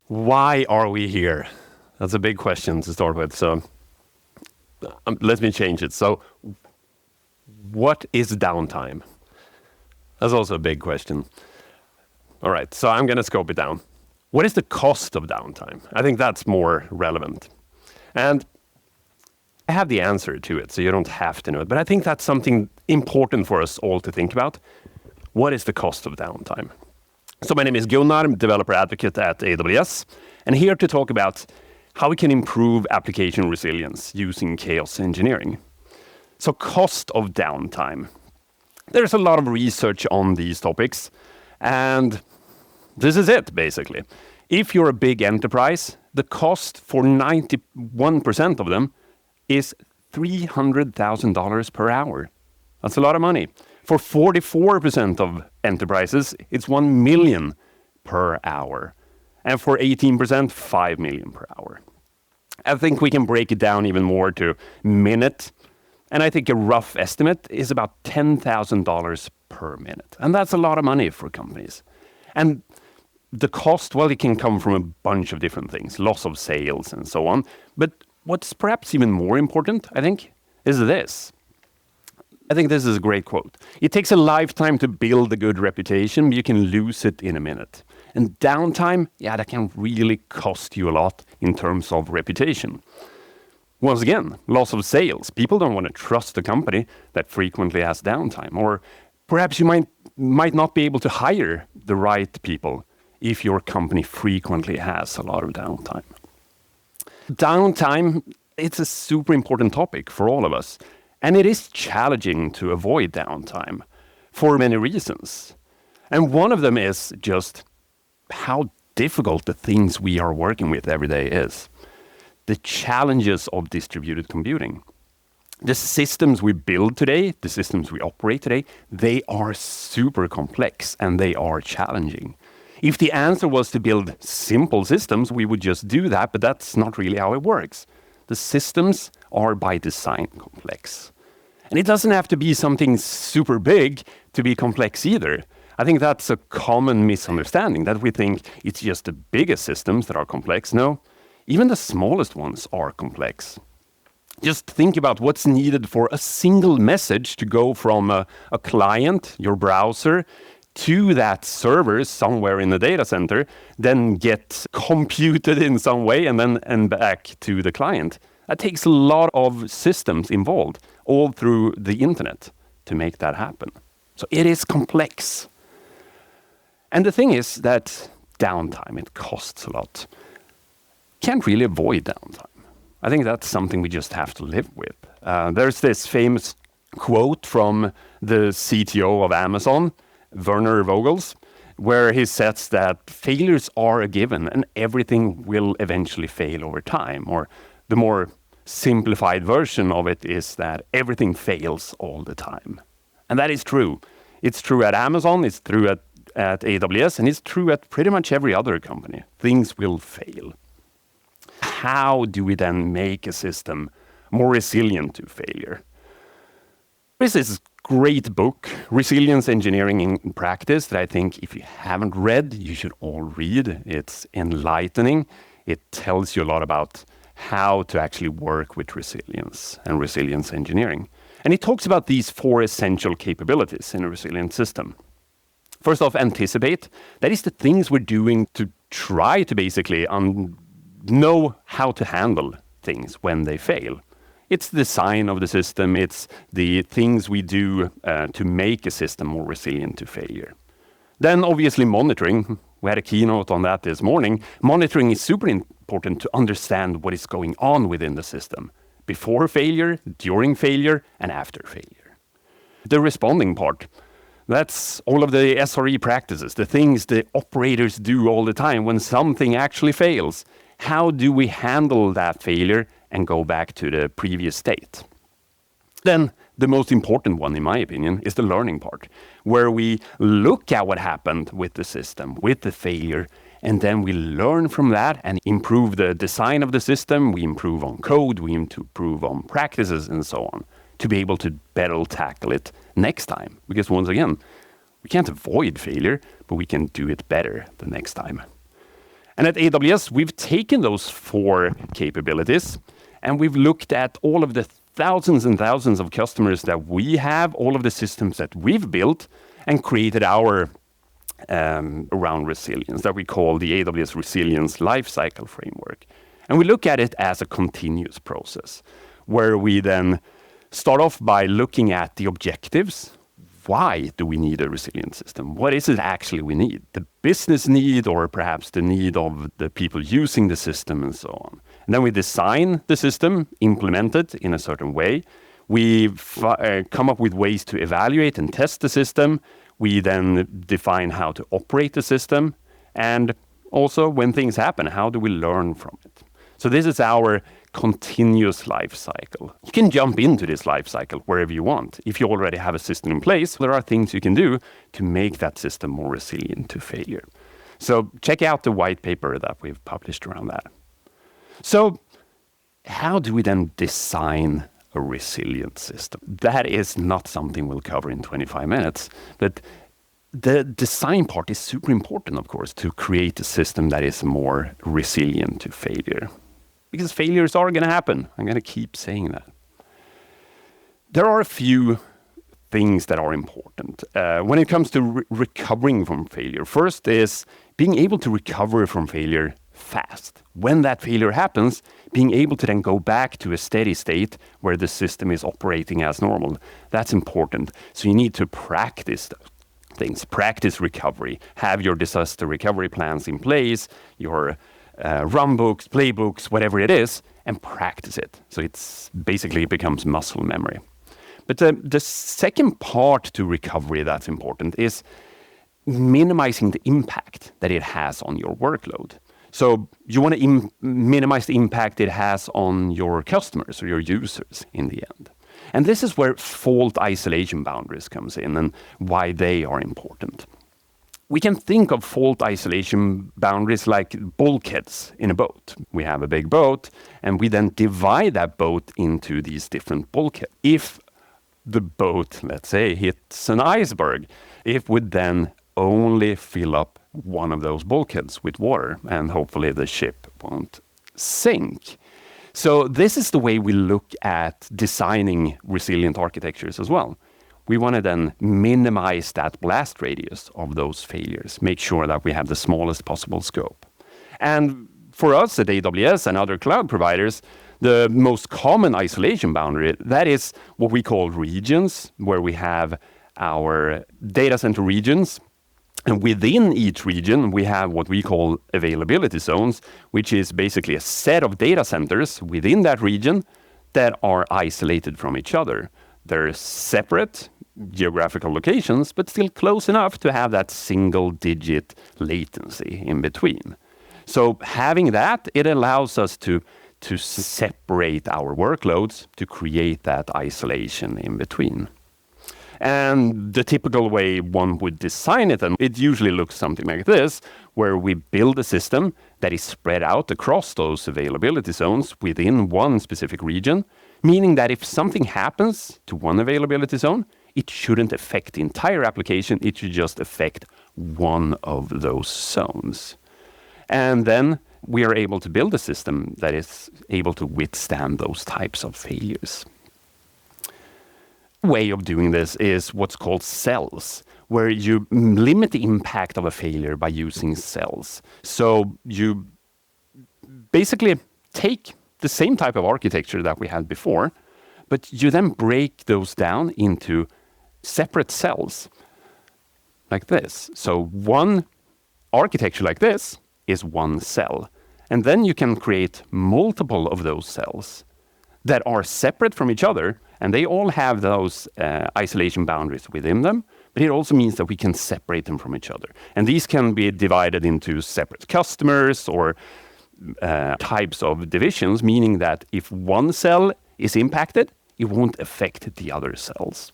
Why are we here? That's a big question to start with. So let me change it. So what is downtime? That's also a big question. All right, so I'm going to scope it down. What is the cost of downtime? I think that's more relevant. And I have the answer to it, so you don't have to know it. But I think that's something important for us all to think about. What is the cost of downtime? So my name is Gunnar, I'm developer advocate at AWS, and here to talk about how we can improve application resilience using chaos engineering. So cost of downtime. There's a lot of research on these topics, and this is it, basically. If you're a big enterprise, the cost for 91% of them is $300,000 per hour. That's a lot of money. For 44% of enterprises, it's $1 million per hour. And for 18%, $5 million per hour. I think we can break it down even more to minute. And I think a rough estimate is about $10,000 per minute. And that's a lot of money for companies. And the cost, well, it can come from a bunch of different things, loss of sales and so on. But what's perhaps even more important, I think, is this. I think this is a great quote. It takes a lifetime to build a good reputation, but you can lose it in a minute. And downtime, that can really cost you a lot in terms of reputation. Once again, loss of sales. People don't want to trust a company that frequently has downtime. Or perhaps you might not be able to hire the right people if your company frequently has a lot of downtime. Downtime, it's a super important topic for all of us. And it is challenging to avoid downtime for many reasons. And one of them is just how difficult the things we are working with every day is. The challenges of distributed computing. The systems we build today, the systems we operate today, they are super complex and they are challenging. If the answer was to build simple systems, we would just do that, but that's not really how it works. The systems are by design complex. And it doesn't have to be something super big to be complex either. I think that's a common misunderstanding, that we think it's just the biggest systems that are complex. No, even the smallest ones are complex. Just think about what's needed for a single message to go from a client, your browser, to that server somewhere in the data center, then get computed in some way and back to the client. That takes a lot of systems involved, all through the internet, to make that happen. So it is complex. And the thing is that downtime, it costs a lot. Can't really avoid downtime. I think that's something we just have to live with. There's this famous quote from the CTO of Amazon, Werner Vogels, where he says that failures are a given and everything will eventually fail over time. Or the more simplified version of it is that everything fails all the time. And that is true. It's true at Amazon, it's true at AWS, and it's true at pretty much every other company. Things will fail. How do we then make a system more resilient to failure? There's this great book, Resilience Engineering in Practice, that I think if you haven't read, you should all read. It's enlightening. It tells you a lot about how to actually work with resilience and resilience engineering. And it talks about these 4 essential capabilities in a resilient system. First off, anticipate. That is the things we're doing to try to basically know how to handle things when they fail. It's the design of the system. It's the things we do to make a system more resilient to failure. Then obviously monitoring. We had a keynote on that this morning. Monitoring is super important to understand what is going on within the system. Before failure, during failure, and after failure. The responding part. That's all of the SRE practices, the things the operators do all the time when something actually fails. How do we handle that failure and go back to the previous state? Then the most important one, in my opinion, is the learning part, where we look at what happened with the system, with the failure, and then we learn from that and improve the design of the system. We improve on code, we improve on practices, and so on, to be able to better tackle it next time. Because once again, we can't avoid failure, but we can do it better the next time. And at AWS, we've taken those 4 capabilities and we've looked at all of the thousands and thousands of customers that we have, all of the systems that we've built, and created our around resilience that we call the AWS Resilience Lifecycle framework. And we look at it as a continuous process where we then start off by looking at the objectives. Why do we need a resilient system? What is it actually we need? The business need, or perhaps the need of the people using the system, and so on. And then we design the system, implement it in a certain way. We come up with ways to evaluate and test the system. We then define how to operate the system. And also, when things happen, how do we learn from it? So this is our continuous life cycle. You can jump into this life cycle wherever you want. If you already have a system in place, there are things you can do to make that system more resilient to failure. So check out the white paper that we've published around that. So how do we then design a resilient system? That is not something we'll cover in 25 minutes, but the design part is super important, of course, to create a system that is more resilient to failure. Because failures are going to happen. I'm going to keep saying that. There are a few things that are important when it comes to recovering from failure. First is being able to recover from failure fast. When that failure happens, being able to then go back to a steady state where the system is operating as normal. That's important. So you need to practice things, practice recovery, have your disaster recovery plans in place, your run books, playbooks, whatever it is, and practice it. So it's basically becomes muscle memory. But the second part to recovery that's important is minimizing the impact that it has on your workload. So you want to minimize the impact it has on your customers or your users in the end. And this is where fault isolation boundaries comes in and why they are important. We can think of fault isolation boundaries like bulkheads in a boat. We have a big boat, and we then divide that boat into these different bulkheads. If the boat, let's say, hits an iceberg, it would then only fill up one of those bulkheads with water, and hopefully the ship won't sink. So this is the way we look at designing resilient architectures as well. We want to then minimize that blast radius of those failures, make sure that we have the smallest possible scope. And for us at AWS and other cloud providers, the most common isolation boundary, that is what we call regions, where we have our data center regions. And within each region, we have what we call availability zones, which is basically a set of data centers within that region that are isolated from each other. They're separate geographical locations, but still close enough to have that single-digit latency in between. So having that, it allows us to separate our workloads to create that isolation in between. And the typical way one would design it, and it usually looks something like this, where we build a system that is spread out across those availability zones within one specific region, meaning that if something happens to one availability zone, it shouldn't affect the entire application, it should just affect one of those zones. And then we are able to build a system that is able to withstand those types of failures. Way of doing this is what's called cells, where you limit the impact of a failure by using cells. So you basically take the same type of architecture that we had before, but you then break those down into separate cells like this. So one architecture like this is one cell. And then you can create multiple of those cells that are separate from each other, and they all have those isolation boundaries within them, but it also means that we can separate them from each other. And these can be divided into separate customers or types of divisions, meaning that if one cell is impacted, it won't affect the other cells.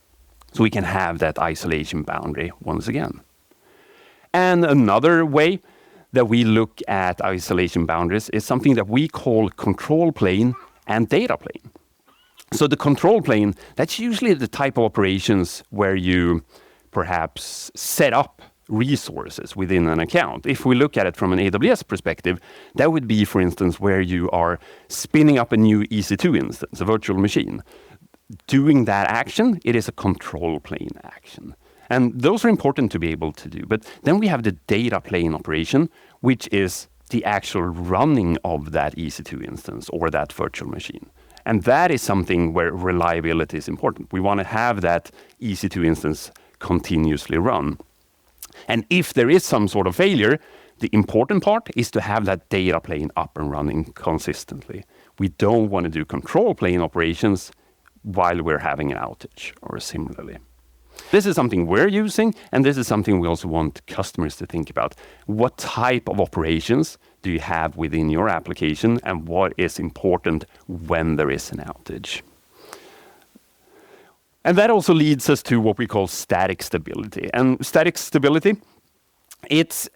So we can have that isolation boundary once again. And another way that we look at isolation boundaries is something that we call control plane and data plane. So the control plane, that's usually the type of operations where you perhaps set up resources within an account. If we look at it from an AWS perspective, that would be, for instance, where you are spinning up a new EC2 instance, a virtual machine. Doing that action, it is a control plane action. And those are important to be able to do. But then we have the data plane operation, which is the actual running of that EC2 instance or that virtual machine. And that is something where reliability is important. We want to have that EC2 instance continuously run. And if there is some sort of failure, the important part is to have that data plane up and running consistently. We don't want to do control plane operations while we're having an outage or similarly. This is something we're using, and this is something we also want customers to think about. What type of operations do you have within your application, and what is important when there is an outage? And that also leads us to what we call static stability. And static stability,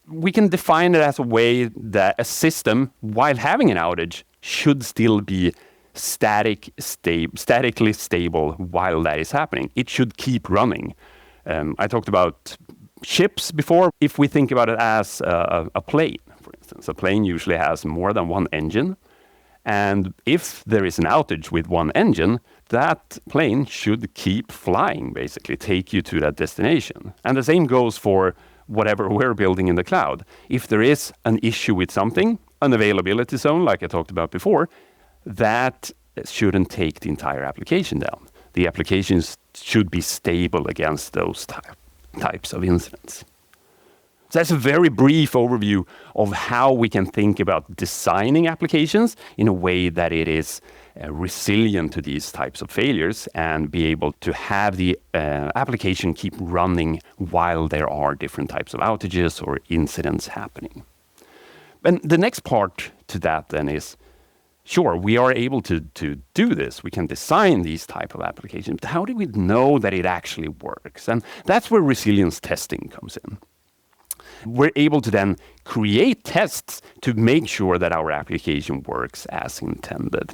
we can define it as a way that a system, while having an outage, should still be statically stable while that is happening. It should keep running. I talked about ships before. If we think about it as a plane, for instance, a plane usually has more than one engine. And if there is an outage with one engine, that plane should keep flying, basically, take you to that destination. And the same goes for whatever we're building in the cloud. If there is an issue with something, an availability zone, like I talked about before, that shouldn't take the entire application down. The applications should be stable against those types of incidents. So that's a very brief overview of how we can think about designing applications in a way that it is resilient to these types of failures and be able to have the application keep running while there are different types of outages or incidents happening. And the next part to that then is, sure, we are able to do this. We can design these type of applications, but how do we know that it actually works? And that's where resilience testing comes in. We're able to then create tests to make sure that our application works as intended.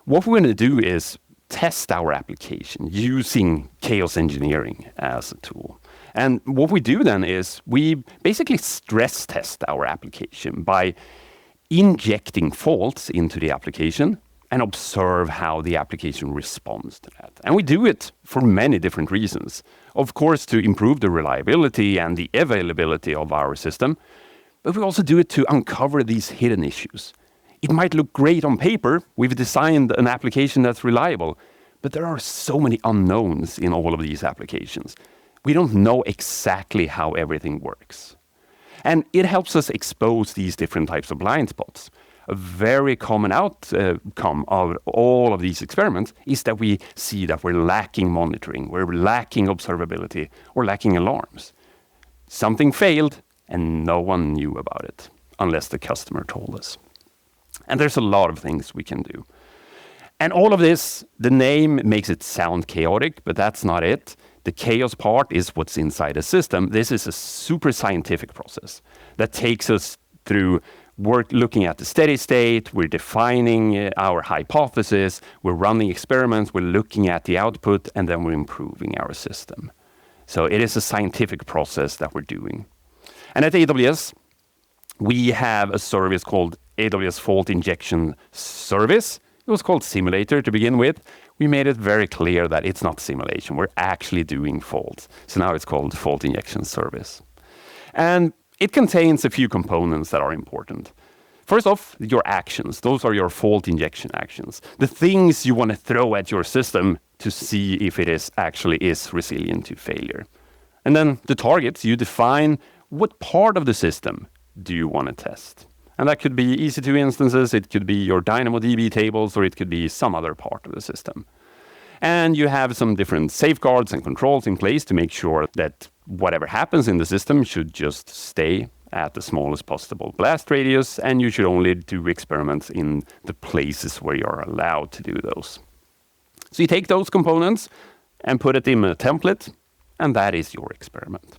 What we're going to do is test our application using chaos engineering as a tool. And what we do then is we basically stress test our application by injecting faults into the application and observe how the application responds to that. And we do it for many different reasons. Of course, to improve the reliability and the availability of our system, but we also do it to uncover these hidden issues. It might look great on paper. We've designed an application that's reliable, but there are so many unknowns in all of these applications. We don't know exactly how everything works. And it helps us expose these different types of blind spots. A very common outcome of all of these experiments is that we see that we're lacking monitoring, we're lacking observability, or lacking alarms. Something failed and no one knew about it, unless the customer told us. And there's a lot of things we can do. And all of this, the name makes it sound chaotic, but that's not it. The chaos part is what's inside a system. This is a super scientific process that takes us through looking at the steady state, we're defining our hypothesis, we're running experiments, we're looking at the output, and then we're improving our system. So it is a scientific process that we're doing. And at AWS, we have a service called AWS Fault Injection Service. It was called Simulator to begin with. We made it very clear that it's not simulation. We're actually doing faults. So now it's called Fault Injection Service. And it contains a few components that are important. First off, your actions. Those are your fault injection actions. The things you want to throw at your system to see if it actually is resilient to failure. And then the targets, you define what part of the system do you want to test. And that could be EC2 instances, it could be your DynamoDB tables, or it could be some other part of the system. And you have some different safeguards and controls in place to make sure that whatever happens in the system should just stay at the smallest possible blast radius, and you should only do experiments in the places where you're allowed to do those. So you take those components and put it in a template, and that is your experiment.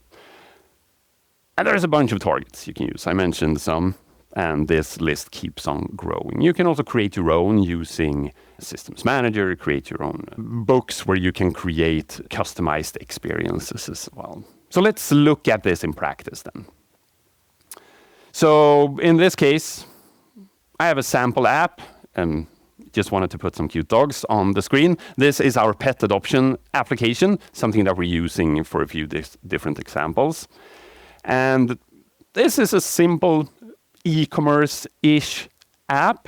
And there's a bunch of targets you can use. I mentioned some, and this list keeps on growing. You can also create your own using Systems Manager, create your own books where you can create customized experiences as well. So let's look at this in practice then. So in this case, I have a sample app and just wanted to put some cute dogs on the screen. This is our pet adoption application, something that we're using for a few different examples. And this is a simple e-commerce-ish app.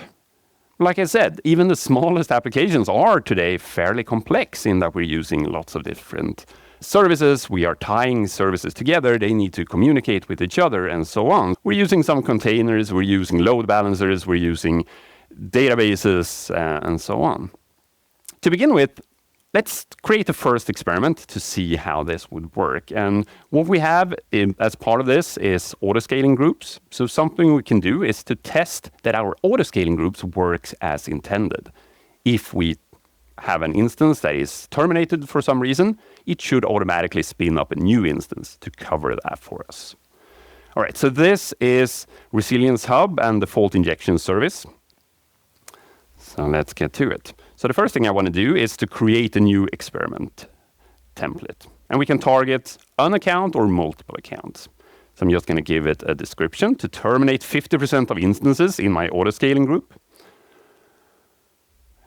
Like I said, even the smallest applications are today fairly complex in that we're using lots of different services. We are tying services together. They need to communicate with each other and so on. We're using some containers. We're using load balancers. We're using databases and so on. To begin with, let's create the first experiment to see how this would work. And what we have as part of this is autoscaling groups. So something we can do is to test that our autoscaling groups works as intended. If we have an instance that is terminated for some reason, it should automatically spin up a new instance to cover that for us. All right, so this is Resilience Hub and the fault injection service. So let's get to it. So the first thing I want to do is to create a new experiment template. And we can target an account or multiple accounts. So I'm just going to give it a description to terminate 50% of instances in my autoscaling group.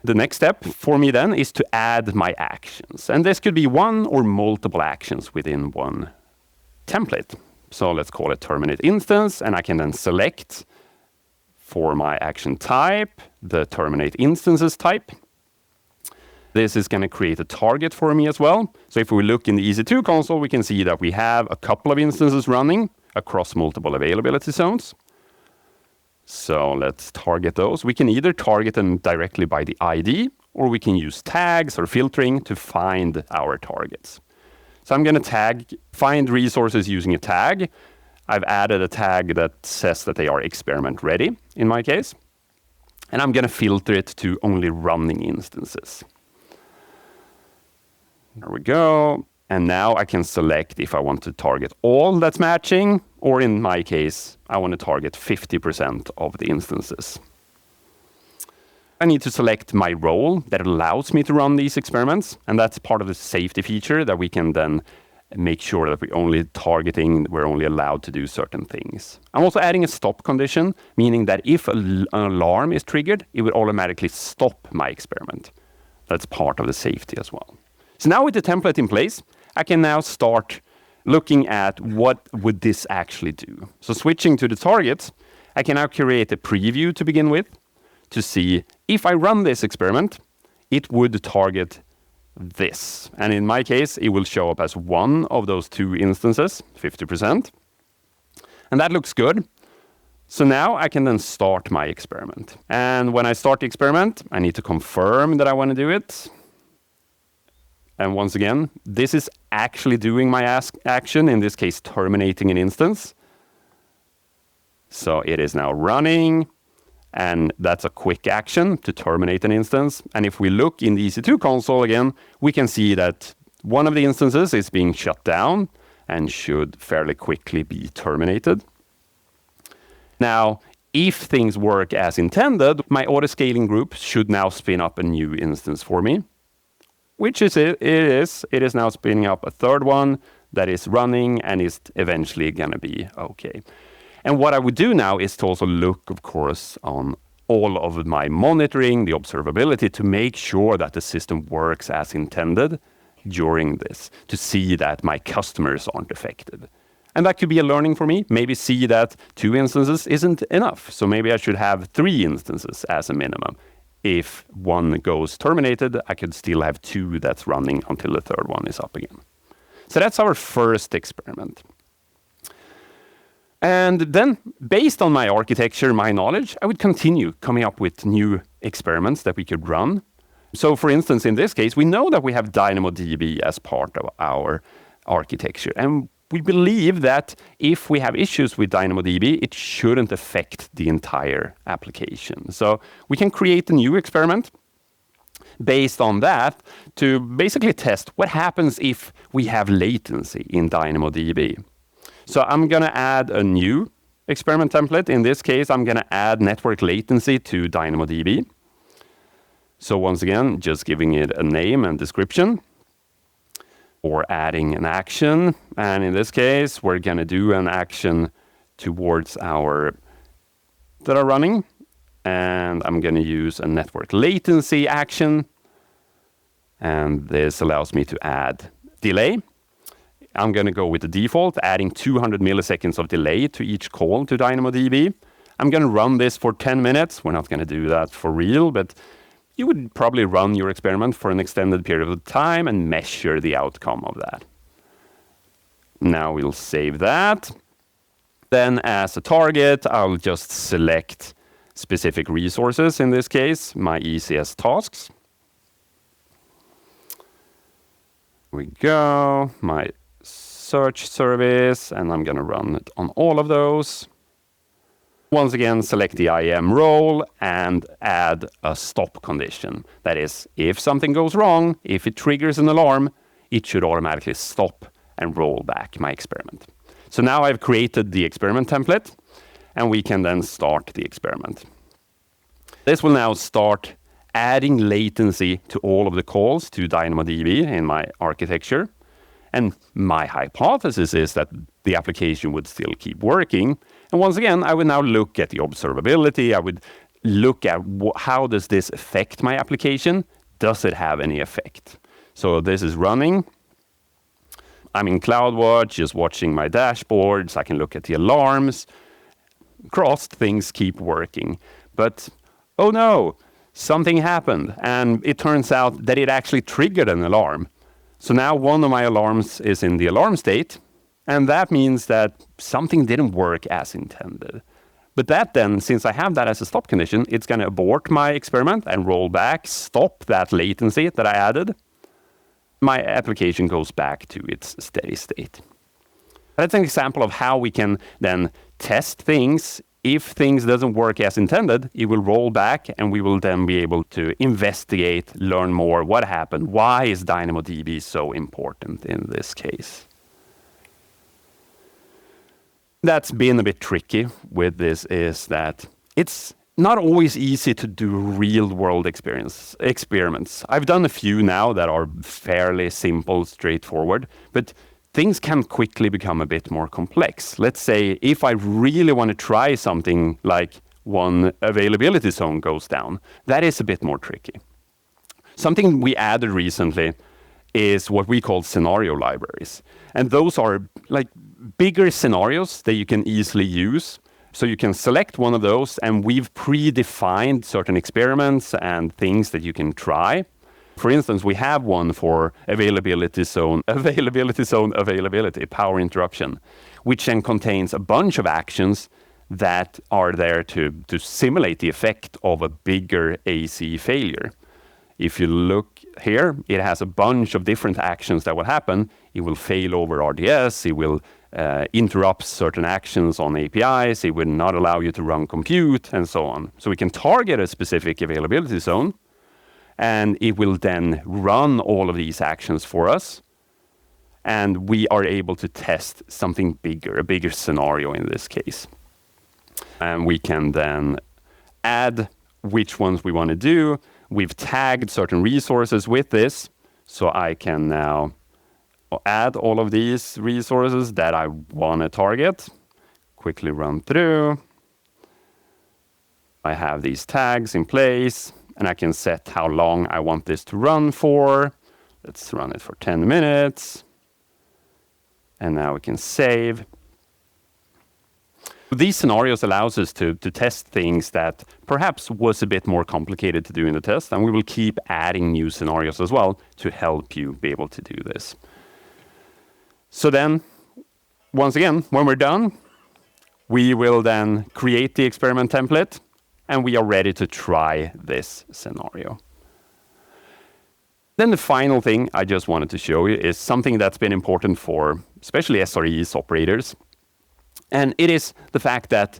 The next step for me then is to add my actions. And this could be one or multiple actions within one template. So let's call it terminate instance, and I can then select for my action type, the terminate instances type. This is going to create a target for me as well. So if we look in the EC2 console, we can see that we have a couple of instances running across multiple availability zones. So let's target those. We can either target them directly by the ID, or we can use tags or filtering to find our targets. So I'm going to find resources using a tag. I've added a tag that says that they are experiment ready in my case. And I'm going to filter it to only running instances. There we go. And now I can select if I want to target all that's matching, or in my case, I want to target 50% of the instances. I need to select my role that allows me to run these experiments. And that's part of the safety feature that we can then make sure that we're only allowed to do certain things. I'm also adding a stop condition, meaning that if an alarm is triggered, it will automatically stop my experiment. That's part of the safety as well. So now with the template in place, I can now start looking at what would this actually do. So switching to the targets, I can now create a preview to begin with to see if I run this experiment, it would target this. And in my case, it will show up as one of those two instances, 50%. And that looks good. So now I can then start my experiment. And when I start the experiment, I need to confirm that I want to do it. And once again, this is actually doing my action, in this case, terminating an instance. So it is now running, and that's a quick action to terminate an instance. And if we look in the EC2 console again, we can see that one of the instances is being shut down and should fairly quickly be terminated. Now, if things work as intended, my autoscaling group should now spin up a new instance for me. Which is it is. It is now spinning up a third one that is running and is eventually going to be okay. And what I would do now is to also look, of course, on all of my monitoring, the observability, to make sure that the system works as intended during this, to see that my customers aren't affected. And that could be a learning for me. Maybe see that 2 instances isn't enough. So maybe I should have 3 instances as a minimum. If one goes terminated, I could still have 2 that's running until the third one is up again. So that's our first experiment. And then, based on my architecture, my knowledge, I would continue coming up with new experiments that we could run. So for instance, in this case, we know that we have DynamoDB as part of our architecture. And we believe that if we have issues with DynamoDB, it shouldn't affect the entire application. So we can create a new experiment based on that to basically test what happens if we have latency in DynamoDB. So I'm going to add a new experiment template. In this case, I'm going to add network latency to DynamoDB. So once again, just giving it a name and description. for adding an action. And in this case, we're going to do an action towards our that are running. And I'm going to use a network latency action. And this allows me to add delay. I'm going to go with the default, adding 200 milliseconds of delay to each call to DynamoDB. I'm going to run this for 10 minutes. We're not going to do that for real, but you would probably run your experiment for an extended period of time and measure the outcome of that. Now we'll save that. Then as a target, I'll just select specific resources, in this case, my ECS tasks. Here we go, my search service, and I'm going to run it on all of those. Once again, select the IAM role and add a stop condition. That is, if something goes wrong, if it triggers an alarm, it should automatically stop and roll back my experiment. So now I've created the experiment template, and we can then start the experiment. This will now start adding latency to all of the calls to DynamoDB in my architecture. And my hypothesis is that the application would still keep working. And once again, I would now look at the observability. I would look at how does this affect my application? Does it have any effect? So this is running. I'm in CloudWatch, just watching my dashboards. I can look at the alarms. Crossed, things keep working. But, oh no, something happened. And it turns out that it actually triggered an alarm. So now one of my alarms is in the alarm state. And that means that something didn't work as intended. But that then, since I have that as a stop condition, it's going to abort my experiment and roll back, stop that latency that I added. My application goes back to its steady state. That's an example of how we can then test things. If things doesn't work as intended, it will roll back, and we will then be able to investigate, learn more, what happened, why is DynamoDB so important in this case. That's been a bit tricky with this is that it's not always easy to do real-world experiments. I've done a few now that are fairly simple, straightforward, but things can quickly become a bit more complex. Let's say if I really want to try something like one availability zone goes down, that is a bit more tricky. Something we added recently is what we call scenario libraries. And those are like bigger scenarios that you can easily use. So you can select one of those, and we've predefined certain experiments and things that you can try. For instance, we have one for availability zone, power interruption, which then contains a bunch of actions that are there to simulate the effect of a bigger AC failure. If you look here, it has a bunch of different actions that will happen. It will fail over RDS, it will interrupt certain actions on APIs, it will not allow you to run compute, and so on. So we can target a specific availability zone, and it will then run all of these actions for us. And we are able to test something bigger, a bigger scenario in this case. And we can then add which ones we want to do. We've tagged certain resources with this, so I can now add all of these resources that I want to target. Quickly run through. I have these tags in place, and I can set how long I want this to run for. Let's run it for 10 minutes. And now we can save. These scenarios allows us to test things that perhaps was a bit more complicated to do in the test, and we will keep adding new scenarios as well to help you be able to do this. So then, once again, when we're done, we will then create the experiment template, and we are ready to try this scenario. Then the final thing I just wanted to show you is something that's been important for especially SREs operators. And it is the fact that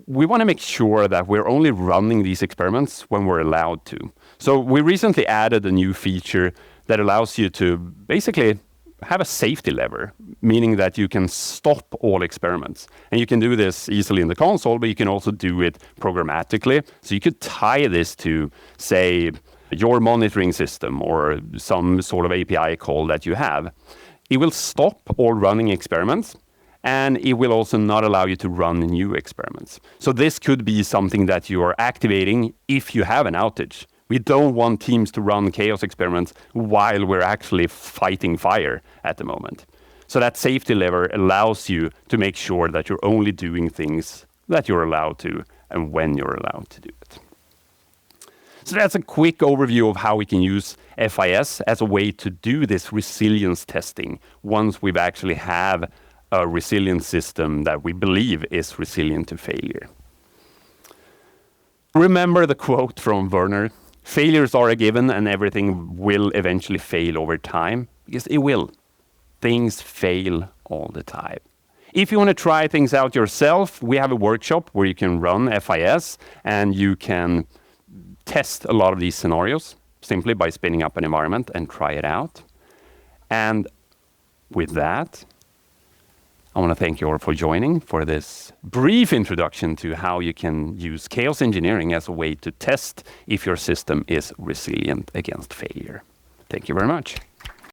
we want to make sure that we're only running these experiments when we're allowed to. So we recently added a new feature that allows you to basically have a safety lever, meaning that you can stop all experiments. And you can do this easily in the console, but you can also do it programmatically. So you could tie this to, say, your monitoring system or some sort of API call that you have. it will stop all running experiments, and it will also not allow you to run new experiments. So this could be something that you are activating if you have an outage. We don't want teams to run chaos experiments while we're actually fighting fire at the moment. So that safety lever allows you to make sure that you're only doing things that you're allowed to and when you're allowed to do it. So that's a quick overview of how we can use FIS as a way to do this resilience testing once we've actually have a resilient system that we believe is resilient to failure. Remember the quote from Werner, failures are a given and everything will eventually fail over time, because it will. Things fail all the time. If you want to try things out yourself, we have a workshop where you can run FIS and you can test a lot of these scenarios simply by spinning up an environment and try it out. And with that, I want to thank you all for joining for this brief introduction to how you can use chaos engineering as a way to test if your system is resilient against failure. Thank you very much.